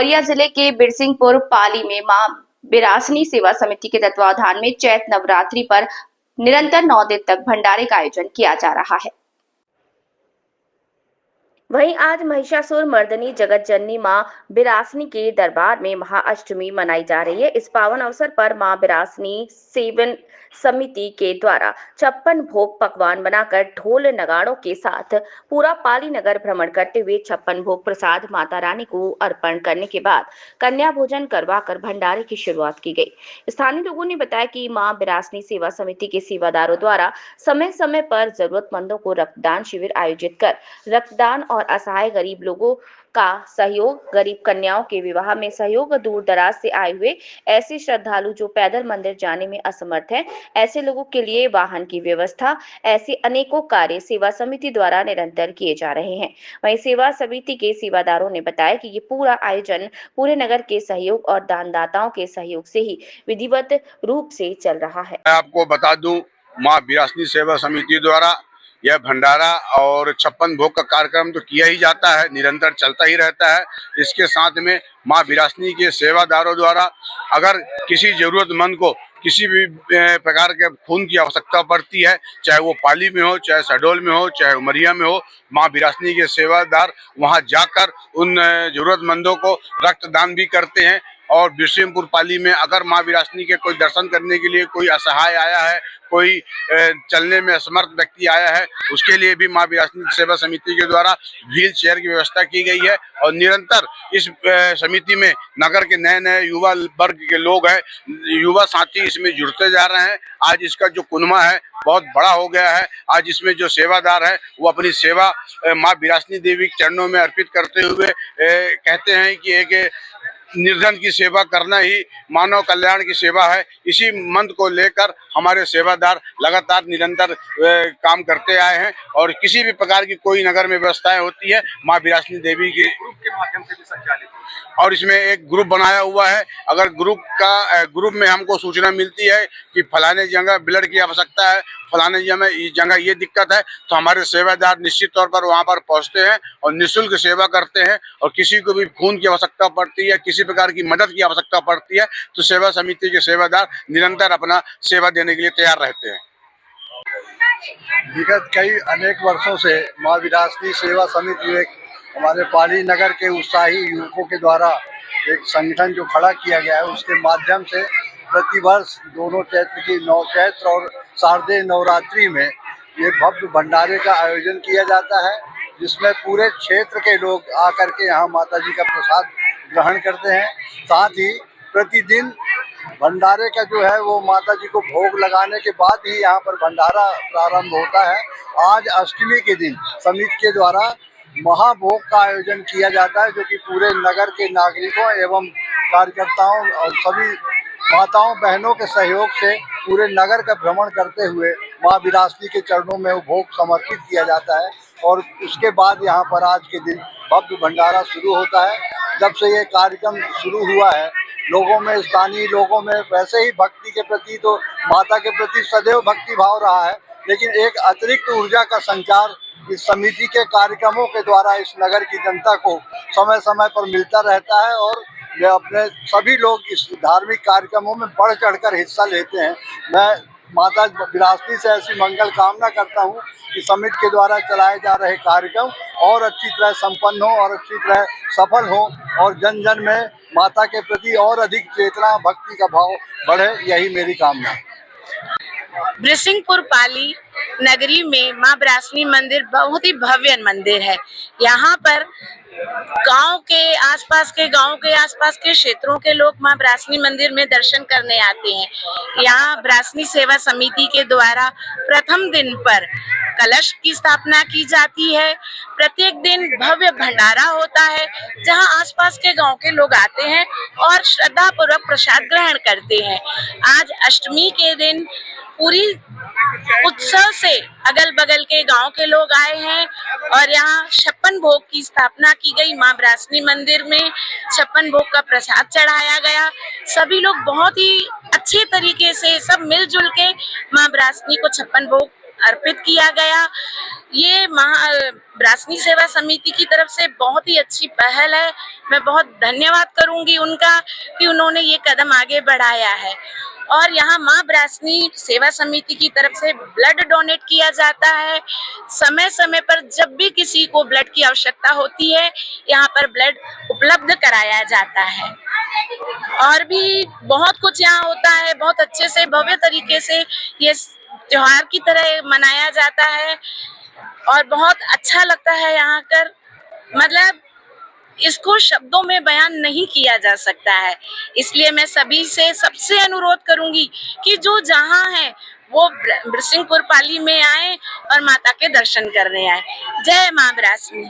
उमरिया जिले के बिरसिंहपुर पाली में मां बिरासनी सेवा समिति के तत्वावधान में चैत नवरात्रि पर निरंतर 9 दिन तक भंडारे का आयोजन किया जा रहा है। वहीं आज महिषासुर मर्दनी जगत जननी मां बिरासनी के दरबार में महाअष्टमी मनाई जा रही है। इस पावन अवसर पर मां बिरासनी सेवन समिति के द्वारा 56 भोग पकवान बनाकर ढोल नगाड़ों के साथ पूरा पाली नगर भ्रमण करते हुए 56 भोग प्रसाद माता रानी को अर्पण करने के बाद कन्या भोजन करवाकर भंडारे की शुरुआत की गई। स्थानीय लोगों ने बताया कि मां बिरासनी सेवा समिति के सेवादारों द्वारा समय समय पर जरूरतमंदों को रक्तदान शिविर आयोजित कर रक्तदान और असहाय गरीब लोगों का सहयोग, गरीब कन्याओं के विवाह में सहयोग, दूर दराज से आए हुए ऐसे श्रद्धालु जो पैदल मंदिर जाने में असमर्थ हैं, ऐसे लोगों के लिए वाहन की व्यवस्था, ऐसे अनेकों कार्य सेवा समिति द्वारा निरंतर किए जा रहे हैं। वहीं सेवा समिति के सेवादारों ने बताया कि ये पूरा आयोजन पूरे नगर के सहयोग और दानदाताओं के सहयोग से ही विधिवत रूप से चल रहा है। आपको बता दूं, मां बिरासनी सेवा समिति द्वारा यह भंडारा और 56 भोग का कार्यक्रम तो किया ही जाता है, निरंतर चलता ही रहता है। इसके साथ में मां बिरासनी के सेवादारों द्वारा अगर किसी जरूरतमंद को किसी भी प्रकार के खून की आवश्यकता पड़ती है, चाहे वो पाली में हो, चाहे शहडोल में हो, चाहे उमरिया में हो, मां बिरासनी के सेवादार वहां जाकर उन जरूरतमंदों को रक्तदान भी करते हैं। और बिरसिंहपुर पाली में अगर मां बिरासनी के कोई दर्शन करने के लिए कोई असहाय आया है, कोई चलने में असमर्थ व्यक्ति आया है, उसके लिए भी मां बिरासनी सेवा समिति के द्वारा व्हील चेयर की व्यवस्था की गई है। और निरंतर इस समिति में नगर के नए नए युवा वर्ग के लोग हैं, युवा साथी इसमें जुड़ते जा रहे हैं। आज इसका जो कुनमा है बहुत बड़ा हो गया है। आज इसमें जो सेवादार है वो अपनी सेवा मां बिरासनी देवी के चरणों में अर्पित करते हुए कहते हैं कि एक निर्धन की सेवा करना ही मानव कल्याण की सेवा है। इसी मंत्र को लेकर हमारे सेवादार लगातार निरंतर काम करते आए हैं। और किसी भी प्रकार की कोई नगर में व्यवस्थाएं होती है, मां बिरासनी देवी के ग्रुप के माध्यम से भी संचालित। और इसमें एक ग्रुप बनाया हुआ है। अगर ग्रुप में हमको सूचना मिलती है कि फलाने जगह ब्लड की आवश्यकता है, फलाने जगह ये दिक्कत है, तो हमारे सेवादार निश्चित तौर पर वहां पर पहुंचते हैं और निःशुल्क सेवा करते हैं। और किसी को भी खून की आवश्यकता पड़ती है, किसी प्रकार की मदद की आवश्यकता पड़ती है, तो सेवा समिति के सेवादार निरंतर अपना सेवा देने के लिए तैयार रहते हैं। विगत कई अनेक वर्षों से मां बिरासनी सेवा समिति एक हमारे पाली नगर के उत्साही युवकों के द्वारा एक संगठन जो खड़ा किया गया है, उसके माध्यम से प्रतिवर्ष दोनों चैत्र और शारदीय नवरात्रि में ये भव्य भंडारे का आयोजन किया जाता है, जिसमें पूरे क्षेत्र के लोग आकर के यहाँ माता जी का प्रसाद ग्रहण करते हैं। साथ ही प्रतिदिन भंडारे का जो है वो माता जी को भोग लगाने के बाद ही यहाँ पर भंडारा प्रारंभ होता है। आज अष्टमी के दिन समिति के द्वारा महाभोग का आयोजन किया जाता है, जो कि पूरे नगर के नागरिकों एवं कार्यकर्ताओं और सभी माताओं बहनों के सहयोग से पूरे नगर का भ्रमण करते हुए मां बिरासनी के चरणों में वो भोग समर्पित किया जाता है। और उसके बाद यहाँ पर आज के दिन भव्य भंडारा शुरू होता है। जब से ये कार्यक्रम शुरू हुआ है, लोगों में, स्थानीय लोगों में वैसे ही भक्ति के प्रति, तो माता के प्रति सदैव भक्ति भाव रहा है, लेकिन एक अतिरिक्त ऊर्जा का संचार इस समिति के कार्यक्रमों के द्वारा इस नगर की जनता को समय समय पर मिलता रहता है। और वे अपने सभी लोग इस धार्मिक कार्यक्रमों में बढ़ चढ़कर हिस्सा लेते हैं। मैं माता बिरासनी से ऐसी मंगल कामना करता हूँ कि समिति के द्वारा चलाए जा रहे कार्यक्रम और अच्छी तरह संपन्न हो और अच्छी तरह सफल हो और जन जन में माता के प्रति और अधिक चेतना, भक्ति का भाव बढ़े, यही मेरी कामना है। बिरसिंहपुर पाली नगरी में मां बिरासनी मंदिर बहुत ही भव्य मंदिर है। यहाँ पर गांव के आसपास के क्षेत्रों के लोग मां बिरासनी मंदिर में दर्शन करने आते हैं। यहाँ बिरासनी सेवा समिति के द्वारा प्रथम दिन पर कलश की स्थापना की जाती है। प्रत्येक दिन भव्य भंडारा होता है, जहां आसपास के गांव के लोग आते हैं और श्रद्धा पूर्वक प्रसाद ग्रहण करते हैं। आज अष्टमी के दिन पूरी उत्सव से अगल बगल के गांव के लोग आए हैं और यहाँ 56 भोग की स्थापना की गई। मां बिरासनी मंदिर में 56 भोग का प्रसाद चढ़ाया गया। सभी लोग बहुत ही अच्छे तरीके से सब मिलजुल के मां बिरासनी को 56 भोग अर्पित किया गया। ये ब्रासनी सेवा समिति की तरफ से बहुत ही अच्छी पहल है। मैं बहुत धन्यवाद करूंगी उनका कि उन्होंने ये कदम आगे बढ़ाया है। और यहाँ माँ ब्रासनी सेवा समिति की तरफ से ब्लड डोनेट किया जाता है। समय समय पर जब भी किसी को ब्लड की आवश्यकता होती है, यहाँ पर ब्लड उपलब्ध कराया जाता है। और भी बहुत कुछ यहाँ होता है, बहुत अच्छे से भव्य तरीके से ये त्योहार की तरह मनाया जाता है और बहुत अच्छा लगता है यहाँ कर। मतलब इसको शब्दों में बयान नहीं किया जा सकता है। इसलिए मैं सभी से सबसे अनुरोध करूंगी कि जो जहाँ है वो बिरसिंहपुर पाली में आए और माता के दर्शन करने आए। जय माँ ब्रासनी।